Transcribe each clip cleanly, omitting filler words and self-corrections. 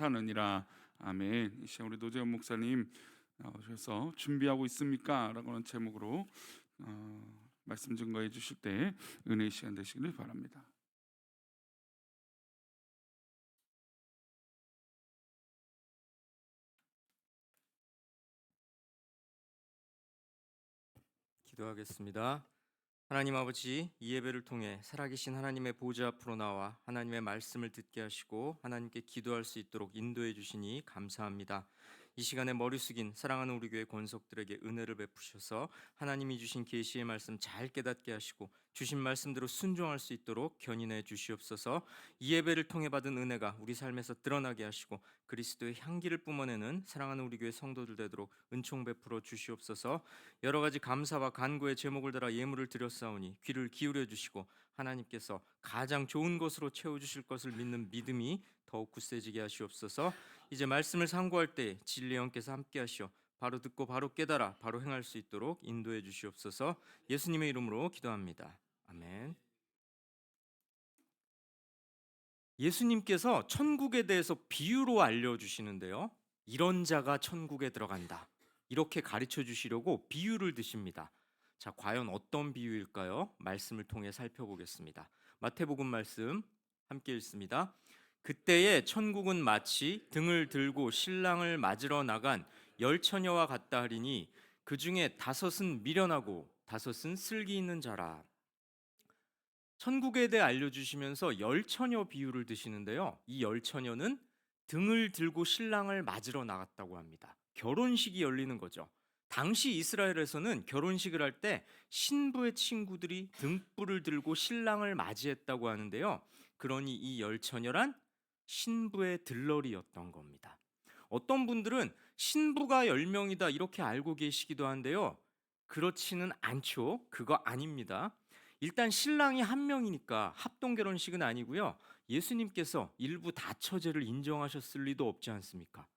하느니라. 아멘. 이 시간 우리 노재현 목사님 오셔서 준비하고 있습니까? 라고 하는 제목으로 말씀 증거해 주실 때 은혜의 시간 되시기를 바랍니다. 기도하겠습니다. 하나님 아버지, 이 예배를 통해 살아계신 하나님의 보좌 앞으로 나와 하나님의 말씀을 듣게 하시고 하나님께 기도할 수 있도록 인도해 주시니 감사합니다. 이 시간에 머리 숙인 사랑하는 우리 교회 권속들에게 은혜를 베푸셔서 하나님이 주신 계시의 말씀 잘 깨닫게 하시고 주신 말씀대로 순종할 수 있도록 견인해 주시옵소서. 이 예배를 통해 받은 은혜가 우리 삶에서 드러나게 하시고 그리스도의 향기를 뿜어내는 사랑하는 우리 교회 성도들 되도록 은총 베풀어 주시옵소서. 여러 가지 감사와 간구의 제목을 달아 예물을 드렸사오니 귀를 기울여 주시고 하나님께서 가장 좋은 것으로 채워 주실 것을 믿는 믿음이 더욱 굳세지게 하시옵소서. 이제 말씀을 상고할 때 진리 영께서 함께 하시어 바로 듣고 바로 깨달아 바로 행할 수 있도록 인도해 주시옵소서. 예수님의 이름으로 기도합니다. 아멘. 예수님께서 천국에 대해서 비유로 알려주시는데요. 이런 자가 천국에 들어간다, 이렇게 가르쳐 주시려고 비유를 드십니다. 자, 과연 어떤 비유일까요? 말씀을 통해 살펴보겠습니다. 마태복음 말씀 함께 읽습니다. 그때에 천국은 마치 등을 들고 신랑을 맞으러 나간 열 처녀와 같다 하리니 그 중에 다섯은 미련하고 다섯은 슬기 있는 자라. 천국에 대해 알려주시면서 열처녀 비유를 드시는데요. 이 열처녀는 등을 들고 신랑을 맞으러 나갔다고 합니다. 결혼식이 열리는 거죠. 당시 이스라엘에서는 결혼식을 할 때 신부의 친구들이 등불을 들고 신랑을 맞이했다고 하는데요. 그러니 이 열처녀란 신부의 들러리였던 겁니다. 어떤 분들은 신부가 10명이다 이렇게 알고 계시기도 한데요. 그렇지는 않죠. 그거 아닙니다. 일단 신랑이 한 명이니까 합동 결혼식은 아니고요. 예수님께서 일부 다처제를 인정하셨을 리도 없지 않습니까?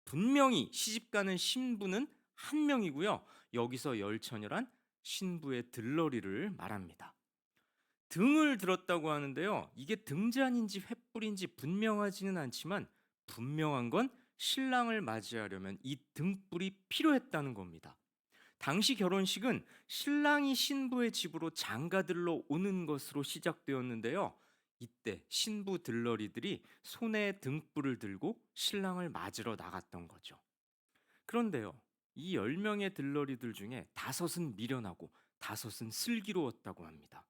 분명히 시집가는 신부는 한 명이고요. 여기서 열처녀란 신부의 들러리를 말합니다. 등을 들었다고 하는데요. 이게 등잔인지 횃불인지 분명하지는 않지만 분명한 건 신랑을 맞이하려면 이 등불이 필요했다는 겁니다. 당시 결혼식은 신랑이 신부의 집으로 장가들러 오는 것으로 시작되었는데요. 이때 신부 들러리들이 손에 등불을 들고 신랑을 맞으러 나갔던 거죠. 그런데요, 이 10명의 들러리들 중에 다섯은 미련하고 다섯은 슬기로웠다고 합니다.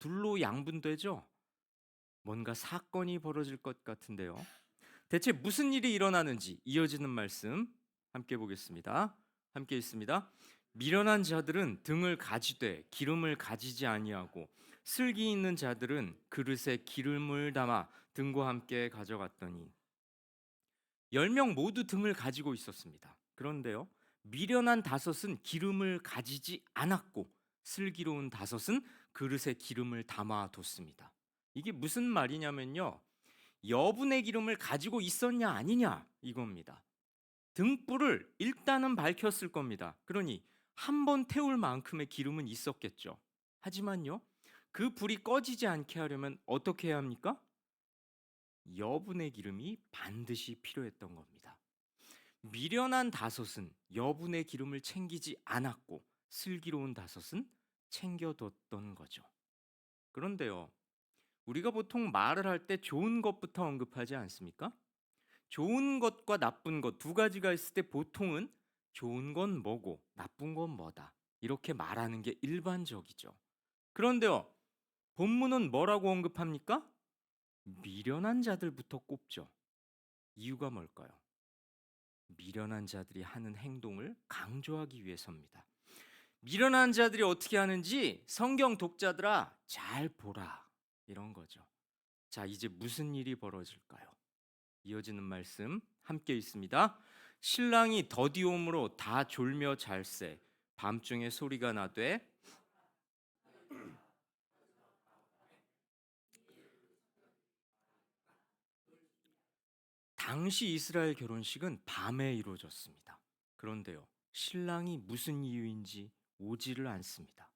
둘로 양분되죠? 뭔가 사건이 벌어질 것 같은데요. 대체 무슨 일이 일어나는지 이어지는 말씀 함께 보겠습니다. 함께 있습니다. 미련한 자들은 등을 가지되 기름을 가지지 아니하고 슬기 있는 자들은 그릇에 기름을 담아 등과 함께 가져갔더니 10명 모두 등을 가지고 있었습니다. 그런데요, 미련한 다섯은 기름을 가지지 않았고 슬기로운 다섯은 그릇에 기름을 담아뒀습니다. 이게 무슨 말이냐면요, 여분의 기름을 가지고 있었냐 아니냐 이겁니다. 등불을 일단은 밝혔을 겁니다. 그러니 한 번 태울 만큼의 기름은 있었겠죠. 하지만요, 그 불이 꺼지지 않게 하려면 어떻게 해야 합니까? 여분의 기름이 반드시 필요했던 겁니다. 미련한 다섯은 여분의 기름을 챙기지 않았고 슬기로운 다섯은 챙겨뒀던 거죠. 그런데요, 우리가 보통 말을 할 때 좋은 것부터 언급하지 않습니까? 좋은 것과 나쁜 것 두 가지가 있을 때 보통은 좋은 건 뭐고 나쁜 건 뭐다, 이렇게 말하는 게 일반적이죠. 그런데요, 본문은 뭐라고 언급합니까? 미련한 자들부터 꼽죠. 이유가 뭘까요? 미련한 자들이 하는 행동을 강조하기 위해서입니다. 미련한 자들이 어떻게 하는지 성경 독자들아 잘 보라, 이런 거죠. 자, 이제 무슨 일이 벌어질까요? 이어지는 말씀 함께 있습니다. 신랑이 더디옴으로 다 졸며 잘세 밤중에 소리가 나되 당시 이스라엘 결혼식은 밤에 이루어졌습니다. 그런데요, 신랑이 무슨 이유인지 오지를 않습니다.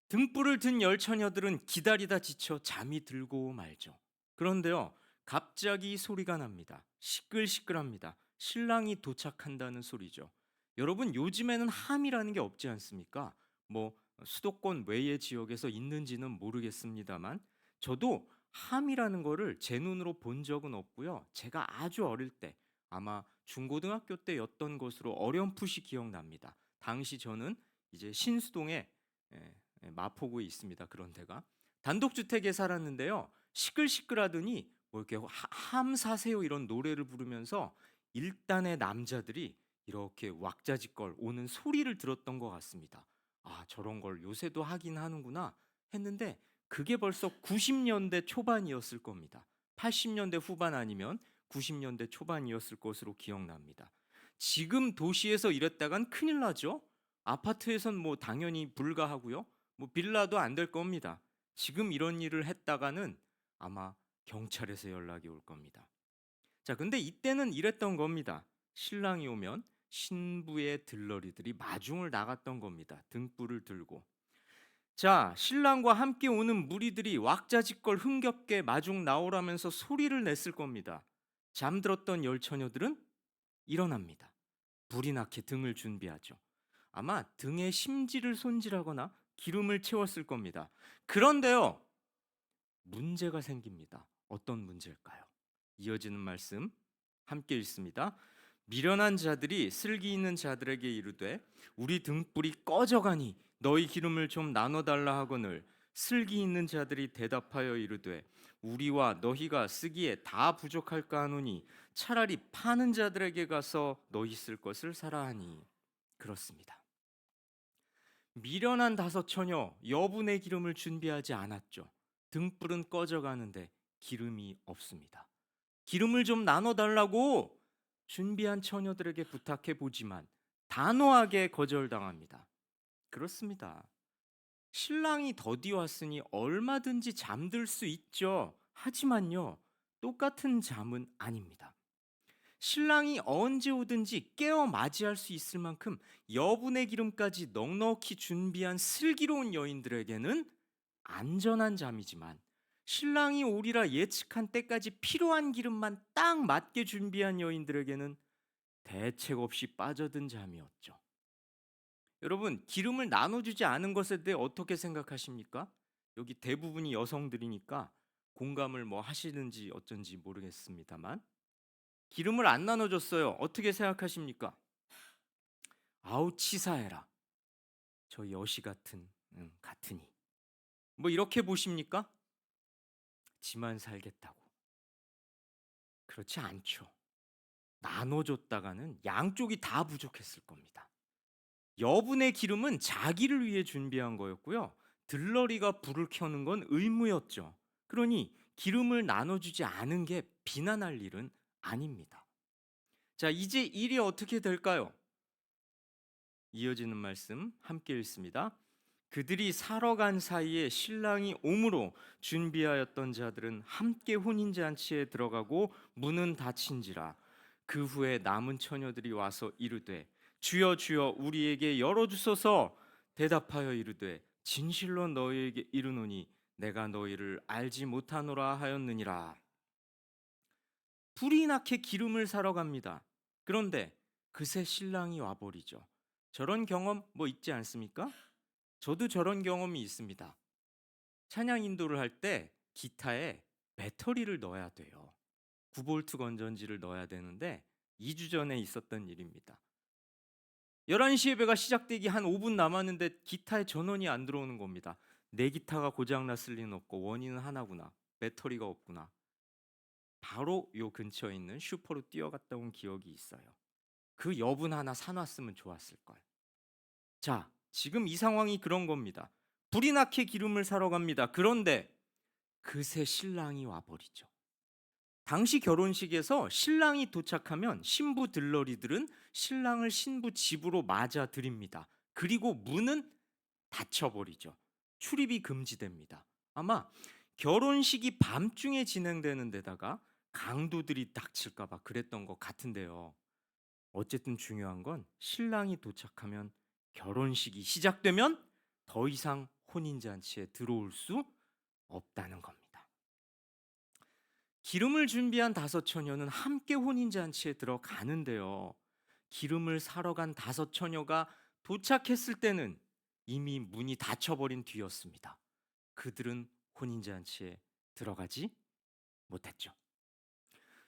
등불을 든 열처녀들은 기다리다 지쳐 잠이 들고 말죠. 그런데요, 갑자기 소리가 납니다. 시끌시끌합니다. 신랑이 도착한다는 소리죠. 여러분, 요즘에는 함이라는 게 없지 않습니까? 뭐 수도권 외의 지역에서 있는지는 모르겠습니다만 저도 함이라는 거를 제 눈으로 본 적은 없고요. 제가 아주 어릴 때 아마 중고등학교 때였던 것으로 어렴풋이 기억납니다. 당시 저는 이제 신수동에 마포구에 있습니다. 그런 데가 단독주택에 살았는데요. 시끌시끌하더니 뭐 이렇게 함 사세요 이런 노래를 부르면서 일단의 남자들이 이렇게 왁자지껄 오는 소리를 들었던 것 같습니다. 아, 저런 걸 요새도 하긴 하는구나 했는데 그게 벌써 90년대 초반이었을 겁니다. 80년대 후반 아니면 90년대 초반이었을 것으로 기억납니다. 지금 도시에서 이랬다간 큰일 나죠. 아파트에선 뭐 당연히 불가하고요. 뭐 빌라도 안 될 겁니다. 지금 이런 일을 했다가는 아마 경찰에서 연락이 올 겁니다. 자, 근데 이때는 이랬던 겁니다. 신랑이 오면 신부의 들러리들이 마중을 나갔던 겁니다. 등불을 들고. 자, 신랑과 함께 오는 무리들이 왁자지껄 흥겹게 마중 나오라면서 소리를 냈을 겁니다. 잠들었던 열처녀들은 일어납니다. 불이 나게 등을 준비하죠. 아마 등에 심지를 손질하거나 기름을 채웠을 겁니다. 그런데요, 문제가 생깁니다. 어떤 문제일까요? 이어지는 말씀 함께 읽습니다. 미련한 자들이 슬기 있는 자들에게 이르되 우리 등불이 꺼져가니 너희 기름을 좀 나눠달라 하거늘 슬기 있는 자들이 대답하여 이르되 우리와 너희가 쓰기에 다 부족할까 하노니 차라리 파는 자들에게 가서 너희 쓸 것을 사라 하니. 그렇습니다. 미련한 다섯 처녀 여분의 기름을 준비하지 않았죠. 등불은 꺼져가는데 기름이 없습니다. 기름을 좀 나눠달라고 준비한 처녀들에게 부탁해 보지만 단호하게 거절당합니다. 그렇습니다. 신랑이 더디 왔으니 얼마든지 잠들 수 있죠. 하지만요, 똑같은 잠은 아닙니다. 신랑이 언제 오든지 깨어 맞이할 수 있을 만큼 여분의 기름까지 넉넉히 준비한 슬기로운 여인들에게는 안전한 잠이지만 신랑이 오리라 예측한 때까지 필요한 기름만 딱 맞게 준비한 여인들에게는 대책 없이 빠져든 잠이었죠. 여러분, 기름을 나눠주지 않은 것에 대해 어떻게 생각하십니까? 여기 대부분이 여성들이니까 공감을 뭐 하시는지 어쩐지 모르겠습니다만 기름을 안 나눠줬어요. 어떻게 생각하십니까? 아우 치사해라. 저 여시 같은 같으니. 뭐 이렇게 보십니까? 지만 살겠다고. 그렇지 않죠. 나눠줬다가는 양쪽이 다 부족했을 겁니다. 여분의 기름은 자기를 위해 준비한 거였고요. 들러리가 불을 켜는 건 의무였죠. 그러니 기름을 나눠주지 않은 게 비난할 일은 아닙니다. 자, 이제 일이 어떻게 될까요? 이어지는 말씀 함께 읽습니다. 그들이 사러 간 사이에 신랑이 오므로 준비하였던 자들은 함께 혼인잔치에 들어가고 문은 닫힌지라. 그 후에 남은 처녀들이 와서 이르되 주여 주여 우리에게 열어주소서. 대답하여 이르되 진실로 너희에게 이르노니 내가 너희를 알지 못하노라 하였느니라. 불이 나게 기름을 사러 갑니다. 그런데 그새 신랑이 와버리죠. 저런 경험 뭐 있지 않습니까? 저도 저런 경험이 있습니다. 찬양 인도를 할 때 기타에 배터리를 넣어야 돼요. 9V 건전지를 넣어야 되는데 2주 전에 있었던 일입니다. 11시 예배가 시작되기 한 5분 남았는데 기타에 전원이 안 들어오는 겁니다. 내 기타가 고장났을 리는 없고 원인은 하나구나. 배터리가 없구나. 바로 요 근처에 있는 슈퍼로 뛰어갔다 온 기억이 있어요. 그 여분 하나 사놨으면 좋았을 걸. 자, 지금 이 상황이 그런 겁니다. 불이 나게 기름을 사러 갑니다. 그런데 그새 신랑이 와버리죠. 당시 결혼식에서 신랑이 도착하면 신부 들러리들은 신랑을 신부 집으로 맞아들입니다. 그리고 문은 닫혀버리죠. 출입이 금지됩니다. 아마 결혼식이 밤중에 진행되는 데다가 강도들이 닥칠까봐 그랬던 것 같은데요. 어쨌든 중요한 건 신랑이 도착하면 결혼식이 시작되면 더 이상 혼인잔치에 들어올 수 없다는 겁니다. 기름을 준비한 다섯 처녀는 함께 혼인잔치에 들어가는데요. 기름을 사러 간 다섯 처녀가 도착했을 때는 이미 문이 닫혀버린 뒤였습니다. 그들은 혼인잔치에 들어가지 못했죠.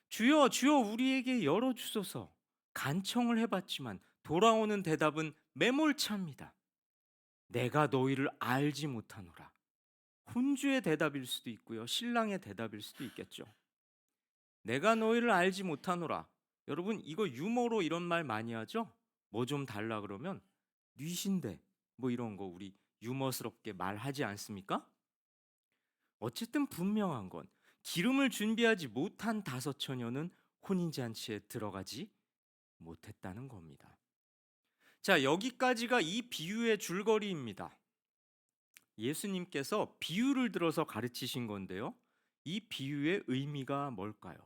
주여, 주여, 우리에게 열어주소서. 간청을 해봤지만 돌아오는 대답은 매몰차입니다. 내가 너희를 알지 못하노라. 혼주의 대답일 수도 있고요, 신랑의 대답일 수도 있겠죠. 내가 너희를 알지 못하노라. 여러분, 이거 유머로 이런 말 많이 하죠? 뭐 좀 달라 그러면 뉘신데 뭐 이런 거 우리 유머스럽게 말하지 않습니까? 어쨌든 분명한 건 기름을 준비하지 못한 다섯 처녀는 혼인잔치에 들어가지 못했다는 겁니다. 자, 여기까지가 이 비유의 줄거리입니다. 예수님께서 비유를 들어서 가르치신 건데요. 이 비유의 의미가 뭘까요?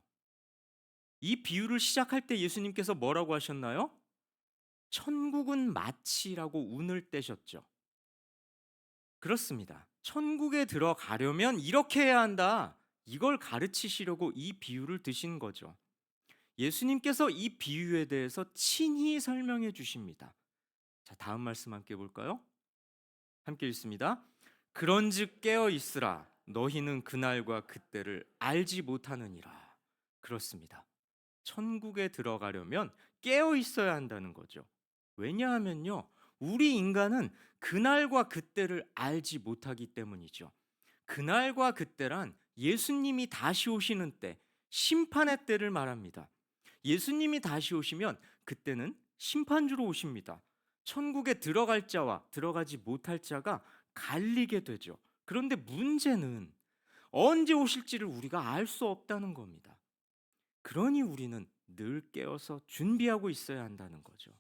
이 비유를 시작할 때 예수님께서 뭐라고 하셨나요? 천국은 마치라고 운을 떼셨죠. 그렇습니다. 천국에 들어가려면 이렇게 해야 한다. 이걸 가르치시려고 이 비유를 드신 거죠. 예수님께서 이 비유에 대해서 친히 설명해 주십니다. 자, 다음 말씀 함께 볼까요? 함께 읽습니다. 그런즉 깨어 있으라. 너희는 그날과 그때를 알지 못하느니라. 그렇습니다. 천국에 들어가려면 깨어 있어야 한다는 거죠. 왜냐하면요, 우리 인간은 그날과 그때를 알지 못하기 때문이죠. 그날과 그때란 예수님이 다시 오시는 때, 심판의 때를 말합니다. 예수님이 다시 오시면 그때는 심판주로 오십니다. 천국에 들어갈 자와 들어가지 못할 자가 갈리게 되죠. 그런데 문제는 언제 오실지를 우리가 알 수 없다는 겁니다. 그러니 우리는 늘 깨어서 준비하고 있어야 한다는 거죠.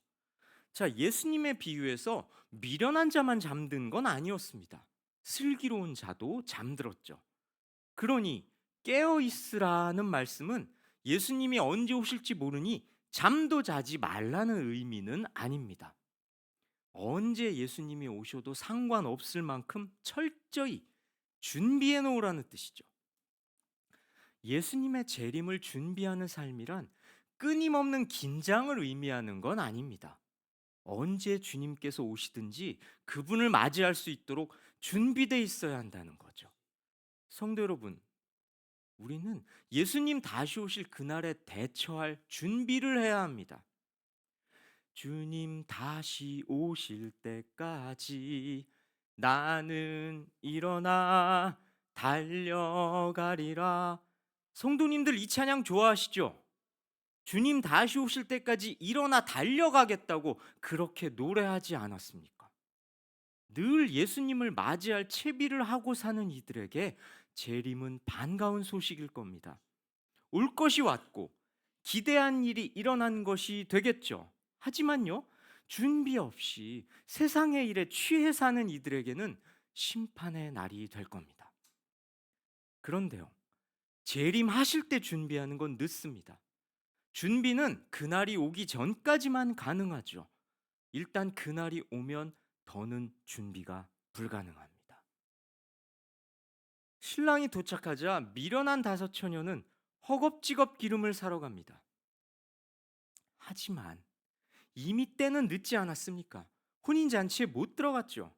자, 예수님의 비유에서 미련한 자만 잠든 건 아니었습니다. 슬기로운 자도 잠들었죠. 그러니 깨어 있으라는 말씀은 예수님이 언제 오실지 모르니 잠도 자지 말라는 의미는 아닙니다. 언제 예수님이 오셔도 상관없을 만큼 철저히 준비해 놓으라는 뜻이죠. 예수님의 재림을 준비하는 삶이란 끊임없는 긴장을 의미하는 건 아닙니다. 언제 주님께서 오시든지 그분을 맞이할 수 있도록 준비되어 있어야 한다는 거죠. 성도 여러분, 우리는 예수님 다시 오실 그날에 대처할 준비를 해야 합니다. 주님 다시 오실 때까지 나는 일어나 달려가리라. 성도님들 이 찬양 좋아하시죠? 주님 다시 오실 때까지 일어나 달려가겠다고 그렇게 노래하지 않았습니까? 늘 예수님을 맞이할 채비를 하고 사는 이들에게 재림은 반가운 소식일 겁니다. 올 것이 왔고 기대한 일이 일어난 것이 되겠죠. 하지만요, 준비 없이 세상의 일에 취해 사는 이들에게는 심판의 날이 될 겁니다. 그런데요, 재림하실 때 준비하는 건 늦습니다. 준비는 그날이 오기 전까지만 가능하죠. 일단 그날이 오면 더는 준비가 불가능합니다. 신랑이 도착하자 미련한 다섯 처녀는 허겁지겁 기름을 사러 갑니다. 하지만 이미 때는 늦지 않았습니까? 혼인잔치에 못 들어갔죠.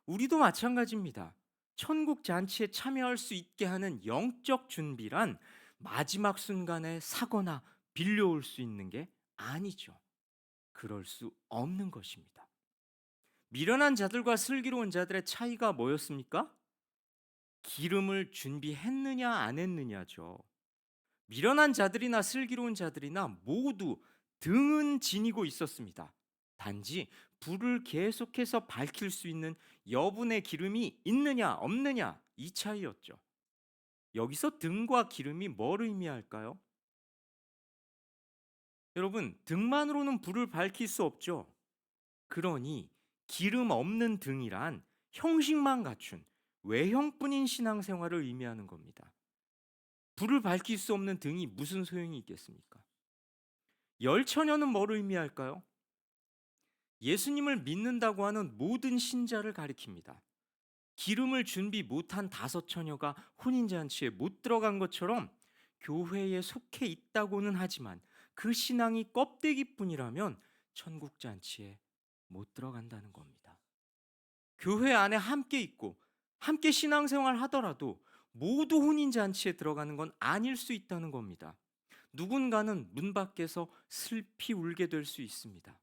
우리도 마찬가지입니다. 천국 잔치에 참여할 수 있게 하는 영적 준비란 마지막 순간에 사거나 빌려올 수 있는 게 아니죠. 그럴 수 없는 것입니다. 미련한 자들과 슬기로운 자들의 차이가 뭐였습니까? 기름을 준비했느냐 안 했느냐죠. 미련한 자들이나 슬기로운 자들이나 모두 등은 지니고 있었습니다. 단지 불을 계속해서 밝힐 수 있는 여분의 기름이 있느냐 없느냐, 이 차이였죠. 여기서 등과 기름이 뭘 의미할까요? 여러분, 등만으로는 불을 밝힐 수 없죠. 그러니 기름 없는 등이란 형식만 갖춘 외형뿐인 신앙생활을 의미하는 겁니다. 불을 밝힐 수 없는 등이 무슨 소용이 있겠습니까? 열처녀는 뭘 의미할까요? 예수님을 믿는다고 하는 모든 신자를 가리킵니다. 기름을 준비 못한 다섯 처녀가 혼인잔치에 못 들어간 것처럼 교회에 속해 있다고는 하지만 그 신앙이 껍데기뿐이라면 천국 잔치에 못 들어간다는 겁니다. 교회 안에 함께 있고 함께 신앙생활 하더라도 모두 혼인 잔치에 들어가는 건 아닐 수 있다는 겁니다. 누군가는 문 밖에서 슬피 울게 될 수 있습니다.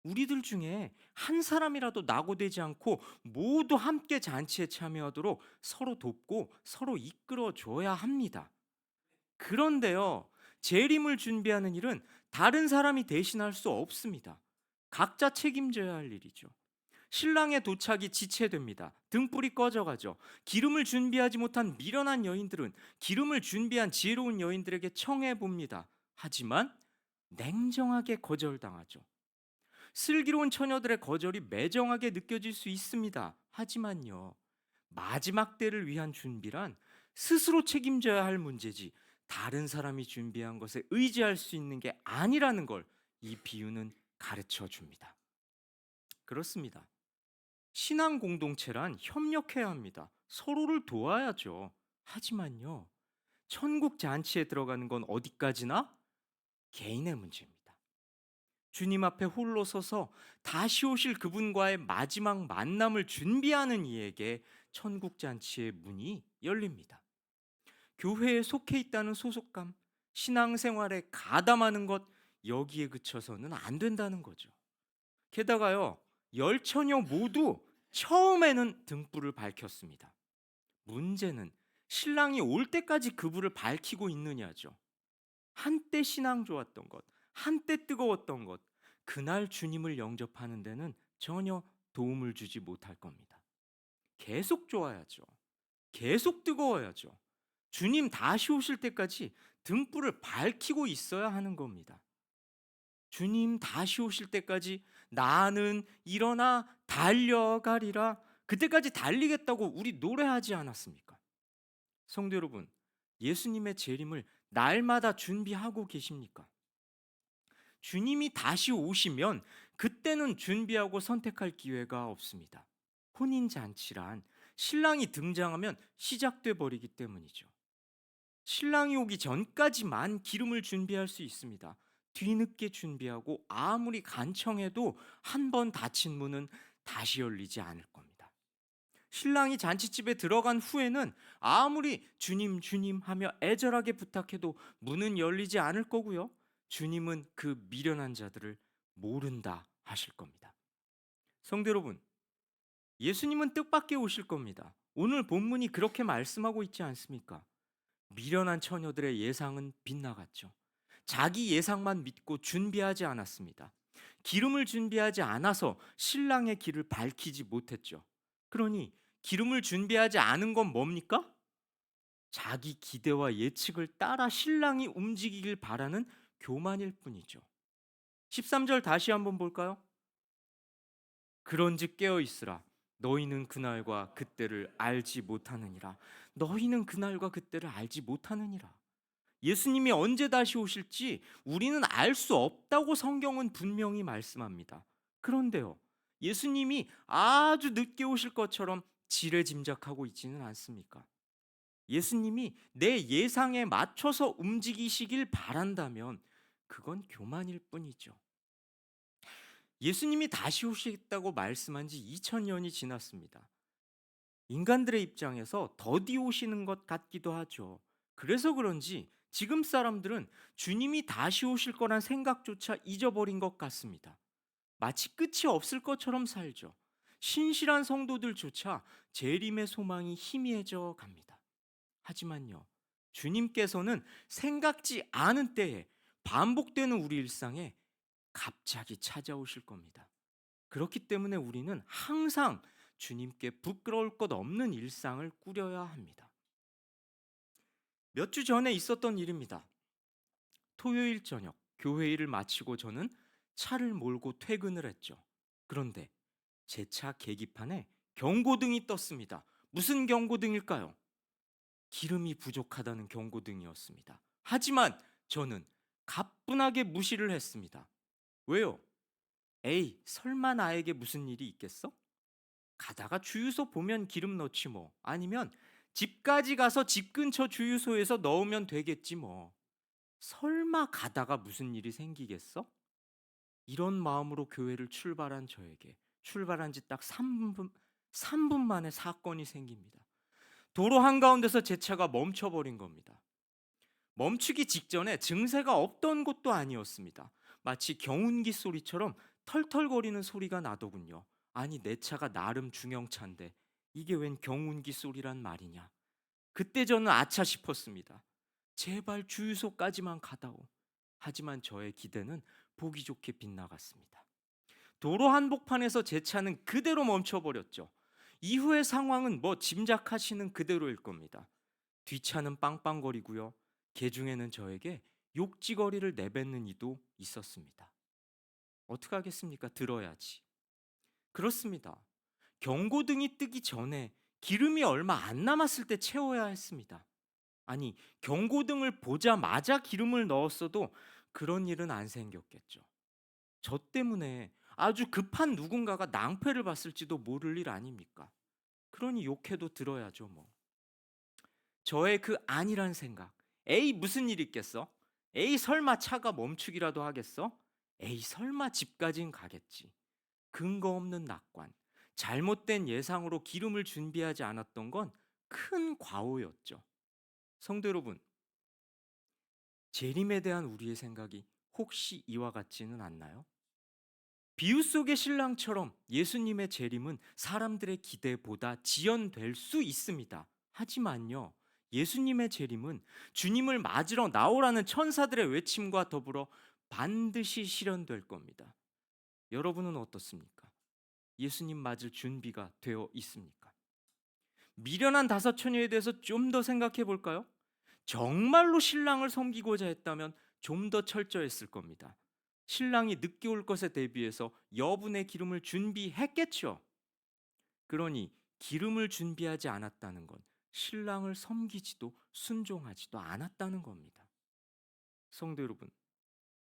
우리들 중에 한 사람이라도 낙오되지 않고 모두 함께 잔치에 참여하도록 서로 돕고 서로 이끌어 줘야 합니다. 그런데요, 재림을 준비하는 일은 다른 사람이 대신할 수 없습니다. 각자 책임져야 할 일이죠. 신랑의 도착이 지체됩니다. 등불이 꺼져가죠. 기름을 준비하지 못한 미련한 여인들은 기름을 준비한 지혜로운 여인들에게 청해 봅니다. 하지만 냉정하게 거절당하죠. 슬기로운 처녀들의 거절이 매정하게 느껴질 수 있습니다. 하지만요, 마지막 때를 위한 준비란 스스로 책임져야 할 문제지 다른 사람이 준비한 것에 의지할 수 있는 게 아니라는 걸 이 비유는 가르쳐 줍니다. 그렇습니다. 신앙 공동체란 협력해야 합니다. 서로를 도와야죠. 하지만요, 천국 잔치에 들어가는 건 어디까지나 개인의 문제입니다. 주님 앞에 홀로 서서 다시 오실 그분과의 마지막 만남을 준비하는 이에게 천국 잔치의 문이 열립니다. 교회에 속해 있다는 소속감, 신앙생활에 가담하는 것, 여기에 그쳐서는 안 된다는 거죠. 게다가요, 열 처녀 모두 처음에는 등불을 밝혔습니다. 문제는 신랑이 올 때까지 그 불을 밝히고 있느냐죠. 한때 신앙 좋았던 것, 한때 뜨거웠던 것, 그날 주님을 영접하는 데는 전혀 도움을 주지 못할 겁니다. 계속 좋아야죠. 계속 뜨거워야죠. 주님 다시 오실 때까지 등불을 밝히고 있어야 하는 겁니다. 주님 다시 오실 때까지 나는 일어나 달려가리라. 그때까지 달리겠다고 우리 노래하지 않았습니까? 성도 여러분, 예수님의 재림을 날마다 준비하고 계십니까? 주님이 다시 오시면 그때는 준비하고 선택할 기회가 없습니다. 혼인 잔치란 신랑이 등장하면 시작돼 버리기 때문이죠. 신랑이 오기 전까지만 기름을 준비할 수 있습니다. 뒤늦게 준비하고 아무리 간청해도 한 번 닫힌 문은 다시 열리지 않을 겁니다. 신랑이 잔치집에 들어간 후에는 아무리 주님 주님 하며 애절하게 부탁해도 문은 열리지 않을 거고요. 주님은 그 미련한 자들을 모른다 하실 겁니다. 성도 여러분, 예수님은 뜻밖의 오실 겁니다. 오늘 본문이 그렇게 말씀하고 있지 않습니까? 미련한 처녀들의 예상은 빗나갔죠. 자기 예상만 믿고 준비하지 않았습니다. 기름을 준비하지 않아서 신랑의 길을 밝히지 못했죠. 그러니 기름을 준비하지 않은 건 뭡니까? 자기 기대와 예측을 따라 신랑이 움직이길 바라는 교만일 뿐이죠. 13절 다시 한번 볼까요? 그런즉 깨어 있으라. 너희는 그날과 그때를 알지 못하느니라. 너희는 그날과 그때를 알지 못하느니라. 예수님이 언제 다시 오실지 우리는 알 수 없다고 성경은 분명히 말씀합니다. 그런데요, 예수님이 아주 늦게 오실 것처럼 지레짐작하고 있지는 않습니까? 예수님이 내 예상에 맞춰서 움직이시길 바란다면 그건 교만일 뿐이죠. 예수님이 다시 오시겠다고 말씀한 지 2000년이 지났습니다. 인간들의 입장에서 더디 오시는 것 같기도 하죠. 그래서 그런지 지금 사람들은 주님이 다시 오실 거란 생각조차 잊어버린 것 같습니다. 마치 끝이 없을 것처럼 살죠. 신실한 성도들조차 재림의 소망이 희미해져 갑니다. 하지만요, 주님께서는 생각지 않은 때에 반복되는 우리 일상에 갑자기 찾아오실 겁니다. 그렇기 때문에 우리는 항상 주님께 부끄러울 것 없는 일상을 꾸려야 합니다. 몇 주 전에 있었던 일입니다. 토요일 저녁 교회 일을 마치고 저는 차를 몰고 퇴근을 했죠. 그런데 제 차 계기판에 경고등이 떴습니다. 무슨 경고등일까요? 기름이 부족하다는 경고등이었습니다. 하지만 저는 가뿐하게 무시를 했습니다. 왜요? 에이, 설마 나에게 무슨 일이 있겠어? 가다가 주유소 보면 기름 넣지 뭐. 아니면 집까지 가서 집 근처 주유소에서 넣으면 되겠지 뭐. 설마 가다가 무슨 일이 생기겠어? 이런 마음으로 교회를 출발한 저에게 출발한 지 딱 3분 만에 사건이 생깁니다. 도로 한가운데서 제 차가 멈춰버린 겁니다. 멈추기 직전에 증세가 없던 것도 아니었습니다. 마치 경운기 소리처럼 털털거리는 소리가 나더군요. 아니, 내 차가 나름 중형차인데 이게 웬 경운기 소리란 말이냐. 그때 저는 아차 싶었습니다. 제발 주유소까지만 가다오. 하지만 저의 기대는 보기 좋게 빗나갔습니다. 도로 한복판에서 제 차는 그대로 멈춰버렸죠. 이후의 상황은 뭐 짐작하시는 그대로일 겁니다. 뒷차는 빵빵거리고요. 개중에는 저에게 욕지거리를 내뱉는 이도 있었습니다. 어떻게 하겠습니까? 들어야지. 그렇습니다. 경고등이 뜨기 전에 기름이 얼마 안 남았을 때 채워야 했습니다. 아니, 경고등을 보자마자 기름을 넣었어도 그런 일은 안 생겼겠죠. 저 때문에 아주 급한 누군가가 낭패를 봤을지도 모를 일 아닙니까? 그러니 욕해도 들어야죠, 뭐. 저의 그 아니란 생각. 에이, 무슨 일 있겠어? 에이, 설마 차가 멈추기라도 하겠어? 에이, 설마 집까진 가겠지. 근거 없는 낙관. 잘못된 예상으로 기름을 준비하지 않았던 건 큰 과오였죠. 성도 여러분, 재림에 대한 우리의 생각이 혹시 이와 같지는 않나요? 비유 속의 신랑처럼 예수님의 재림은 사람들의 기대보다 지연될 수 있습니다. 하지만요, 예수님의 재림은 주님을 맞으러 나오라는 천사들의 외침과 더불어 반드시 실현될 겁니다. 여러분은 어떻습니까? 예수님 맞을 준비가 되어 있습니까? 미련한 다섯 처녀에 대해서 좀 더 생각해 볼까요? 정말로 신랑을 섬기고자 했다면 좀 더 철저했을 겁니다. 신랑이 늦게 올 것에 대비해서 여분의 기름을 준비했겠죠. 그러니 기름을 준비하지 않았다는 건 신랑을 섬기지도 순종하지도 않았다는 겁니다. 성도 여러분,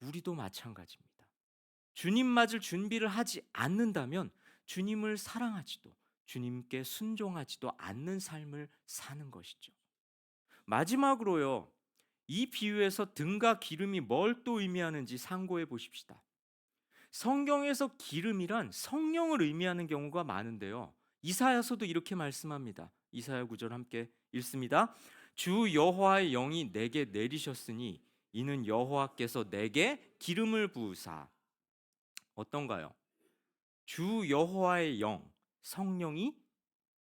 우리도 마찬가지입니다. 주님 맞을 준비를 하지 않는다면 주님을 사랑하지도 주님께 순종하지도 않는 삶을 사는 것이죠. 마지막으로요, 이 비유에서 등과 기름이 뭘 또 의미하는지 상고해 보십시다. 성경에서 기름이란 성령을 의미하는 경우가 많은데요. 이사야서도 이렇게 말씀합니다. 이사야 9절 함께 읽습니다. 주 여호와의 영이 내게 내리셨으니 이는 여호와께서 내게 기름을 부으사. 어떤가요? 주 여호와의 영, 성령이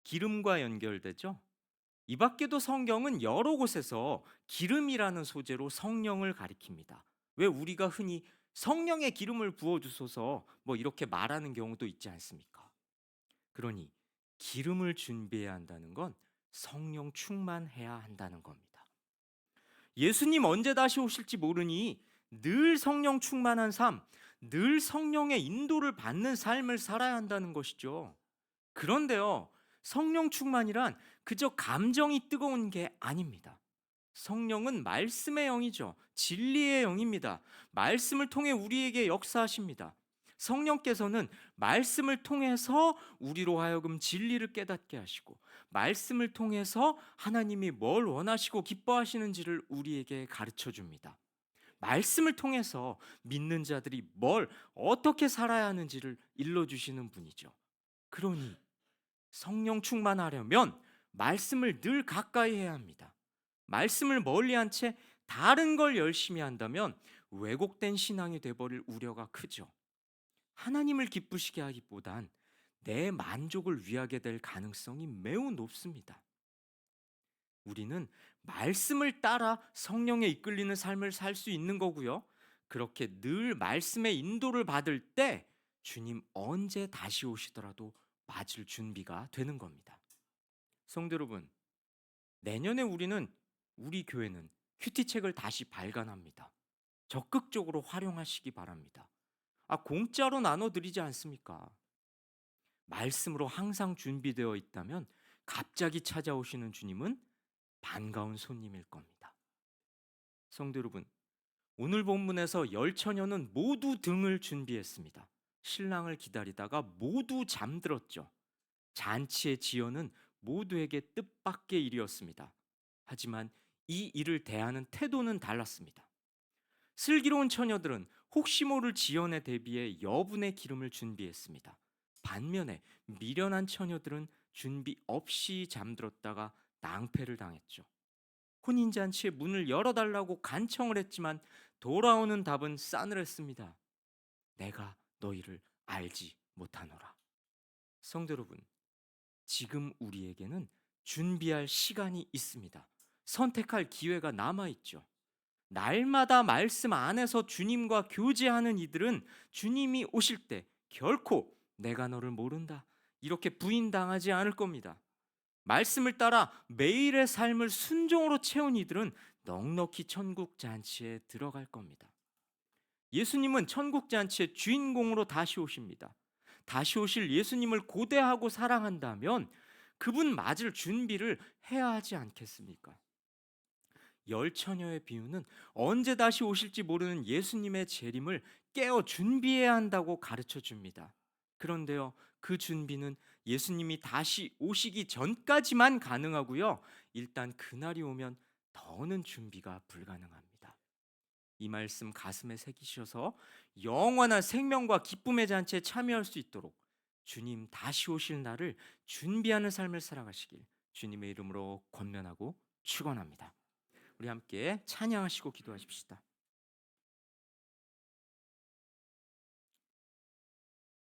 기름과 연결되죠. 이 밖에도 성경은 여러 곳에서 기름이라는 소재로 성령을 가리킵니다. 왜 우리가 흔히 성령의 기름을 부어 주소서 뭐 이렇게 말하는 경우도 있지 않습니까? 그러니 기름을 준비해야 한다는 건 성령 충만해야 한다는 겁니다. 예수님 언제 다시 오실지 모르니 늘 성령 충만한 삶, 늘 성령의 인도를 받는 삶을 살아야 한다는 것이죠. 그런데요, 성령 충만이란 그저 감정이 뜨거운 게 아닙니다. 성령은 말씀의 영이죠. 진리의 영입니다. 말씀을 통해 우리에게 역사하십니다. 성령께서는 말씀을 통해서 우리로 하여금 진리를 깨닫게 하시고, 말씀을 통해서 하나님이 뭘 원하시고 기뻐하시는지를 우리에게 가르쳐 줍니다. 말씀을 통해서 믿는 자들이 뭘 어떻게 살아야 하는지를 일러주시는 분이죠. 그러니 성령 충만하려면 말씀을 늘 가까이 해야 합니다. 말씀을 멀리한 채 다른 걸 열심히 한다면 왜곡된 신앙이 돼버릴 우려가 크죠. 하나님을 기쁘시게 하기보단 내 만족을 위하게 될 가능성이 매우 높습니다. 우리는 말씀을 따라 성령에 이끌리는 삶을 살 수 있는 거고요. 그렇게 늘 말씀의 인도를 받을 때 주님 언제 다시 오시더라도 맞을 준비가 되는 겁니다. 성도 여러분, 내년에 우리 교회는 큐티책을 다시 발간합니다. 적극적으로 활용하시기 바랍니다. 공짜로 나눠드리지 않습니까? 말씀으로 항상 준비되어 있다면 갑자기 찾아오시는 주님은 반가운 손님일 겁니다. 성도 여러분, 오늘 본문에서 10처녀는 모두 등을 준비했습니다. 신랑을 기다리다가 모두 잠들었죠. 잔치의 지연은 모두에게 뜻밖의 일이었습니다. 하지만 이 일을 대하는 태도는 달랐습니다. 슬기로운 처녀들은 혹시 모를 지연에 대비해 여분의 기름을 준비했습니다. 반면에 미련한 처녀들은 준비 없이 잠들었다가 낭패를 당했죠. 혼인잔치의 문을 열어달라고 간청을 했지만 돌아오는 답은 싸늘했습니다. 내가 너희를 알지 못하노라. 성도 여러분, 지금 우리에게는 준비할 시간이 있습니다. 선택할 기회가 남아있죠. 날마다 말씀 안에서 주님과 교제하는 이들은 주님이 오실 때 결코 내가 너를 모른다 이렇게 부인당하지 않을 겁니다. 말씀을 따라 매일의 삶을 순종으로 채운 이들은 넉넉히 천국 잔치에 들어갈 겁니다. 예수님은 천국 잔치의 주인공으로 다시 오십니다. 다시 오실 예수님을 고대하고 사랑한다면 그분 맞을 준비를 해야 하지 않겠습니까? 열 처녀의 비유는 언제 다시 오실지 모르는 예수님의 재림을 깨어 준비해야 한다고 가르쳐 줍니다. 그런데요, 그 준비는 예수님이 다시 오시기 전까지만 가능하고요. 일단 그날이 오면 더는 준비가 불가능합니다. 이 말씀 가슴에 새기셔서 영원한 생명과 기쁨의 잔치에 참여할 수 있도록 주님 다시 오실 날을 준비하는 삶을 살아가시길 주님의 이름으로 권면하고 축원합니다. 우리 함께 찬양하시고 기도하십시다.